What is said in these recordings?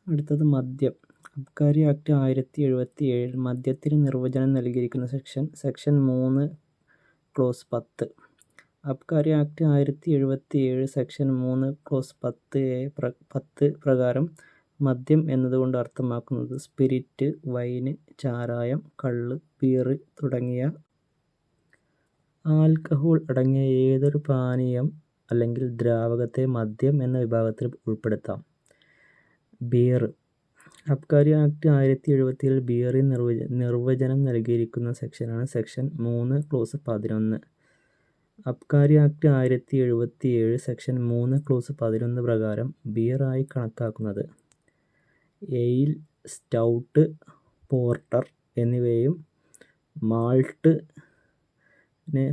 അടുത്തത് മദ്യം. അബ്കാരി ആക്ട് 1077 മദ്യത്തിന് നിർവചനം നൽകിയിരിക്കുന്ന section 3 clause 10. Abkari act 1077 section 3 clause 10 പ്രകാരം മദ്യം എന്നതുകൊണ്ട് അർത്ഥമാക്കുന്നത് സ്പിരിറ്റ്, വൈന്, ചാരായം, കള്ള്, ബീറ് തുടങ്ങിയ ആൽക്കഹോൾ അടങ്ങിയ ഏതൊരു പാനീയം അല്ലെങ്കിൽ ദ്രാവകത്തെ മദ്യം എന്ന വിഭാഗത്തിൽ ഉൾപ്പെടുത്താം. ബിയർ. അബ്കാരി ആക്ട് 1077 ബിയറിന് നിർവചനം നൽകിയിരിക്കുന്ന സെക്ഷനാണ് section 3 clause 11. Abkari act 1077 section 3 clause 11 പ്രകാരം ബിയറായി കണക്കാക്കുന്നത് എയിൽ, സ്റ്റൗട്ട്, പോർട്ടർ എന്നിവയും മാൾട്ടിനെ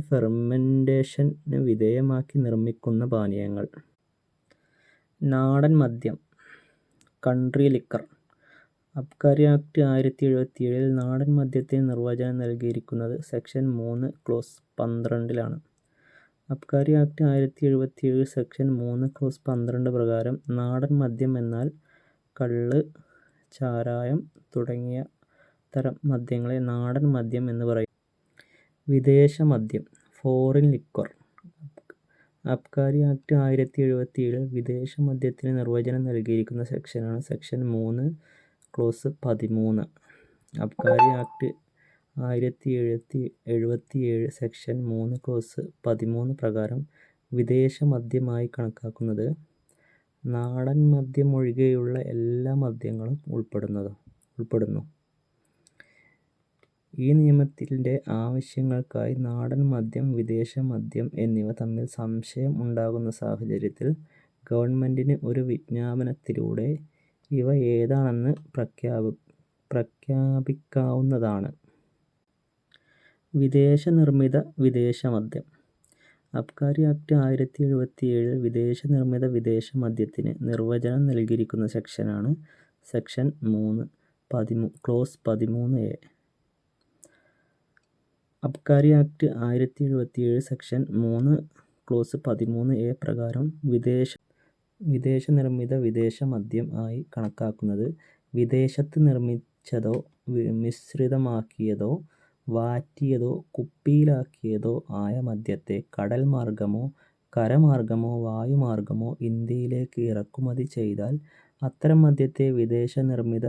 ഫെർമെൻറ്റേഷന് വിധേയമാക്കി നിർമ്മിക്കുന്ന പാനീയങ്ങൾ. നാടൻ മദ്യം, കൺട്രി ലിക്കർ. അബ്കാരി ആക്ട് 1077 നാടൻ മദ്യത്തിന് നിർവചനം നൽകിയിരിക്കുന്നത് section 3 clause 12 Abkari act 1077 section 3 clause 12 പ്രകാരം നാടൻ മദ്യം എന്നാൽ കള്ള്, ചാരായം തുടങ്ങിയ തരം മദ്യങ്ങളെ നാടൻ മദ്യം എന്ന് പറയും. വിദേശ മദ്യം, ഫോറിൻ ലിക്വർ. അബ്കാരി ആക്ട് 1077 വിദേശ മദ്യത്തിന് നിർവചനം നൽകിയിരിക്കുന്ന സെക്ഷനാണ് section 3 clause 13. Abkari act 1077 section 3 clause 13 പ്രകാരം വിദേശ മദ്യമായി കണക്കാക്കുന്നത് നാടൻ മദ്യമൊഴികെയുള്ള എല്ലാ മദ്യങ്ങളും ഉൾപ്പെടുന്നു. ഈ നിയമത്തിൻ്റെ ആവശ്യങ്ങൾക്കായി നാടൻ മദ്യം, വിദേശ മദ്യം എന്നിവ തമ്മിൽ സംശയം ഉണ്ടാകുന്ന സാഹചര്യത്തിൽ ഗവൺമെൻറ്റിന് ഒരു വിജ്ഞാപനത്തിലൂടെ ഇവ ഏതാണെന്ന് പ്രഖ്യാപിക്കാവുന്നതാണ്. വിദേശ നിർമ്മിത വിദേശ മദ്യം. അബ്കാരി ആക്ട് 1077 വിദേശ നിർമ്മിത വിദേശ മദ്യത്തിന് നിർവചനം നൽകിയിരിക്കുന്ന സെക്ഷനാണ് section 3 clause 13A. Abkari act 1077 section 3 clause 13A പ്രകാരം വിദേശ നിർമ്മിത വിദേശ മദ്യം ആയി കണക്കാക്കുന്നത് വിദേശത്ത് നിർമ്മിച്ചതോ മിശ്രിതമാക്കിയതോ വാറ്റിയതോ കുപ്പിയിലാക്കിയതോ ആയ മദ്യത്തെ കടൽ മാർഗ്ഗമോ കരമാർഗ്ഗമോ വായുമാർഗ്ഗമോ ഇന്ത്യയിലേക്ക് ഇറക്കുമതി ചെയ്താൽ അത്തരം മദ്യത്തെ വിദേശ നിർമ്മിത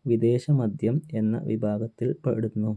വിദേശ മദ്യം എന്ന വിഭാഗത്തിൽ പെടുന്നു.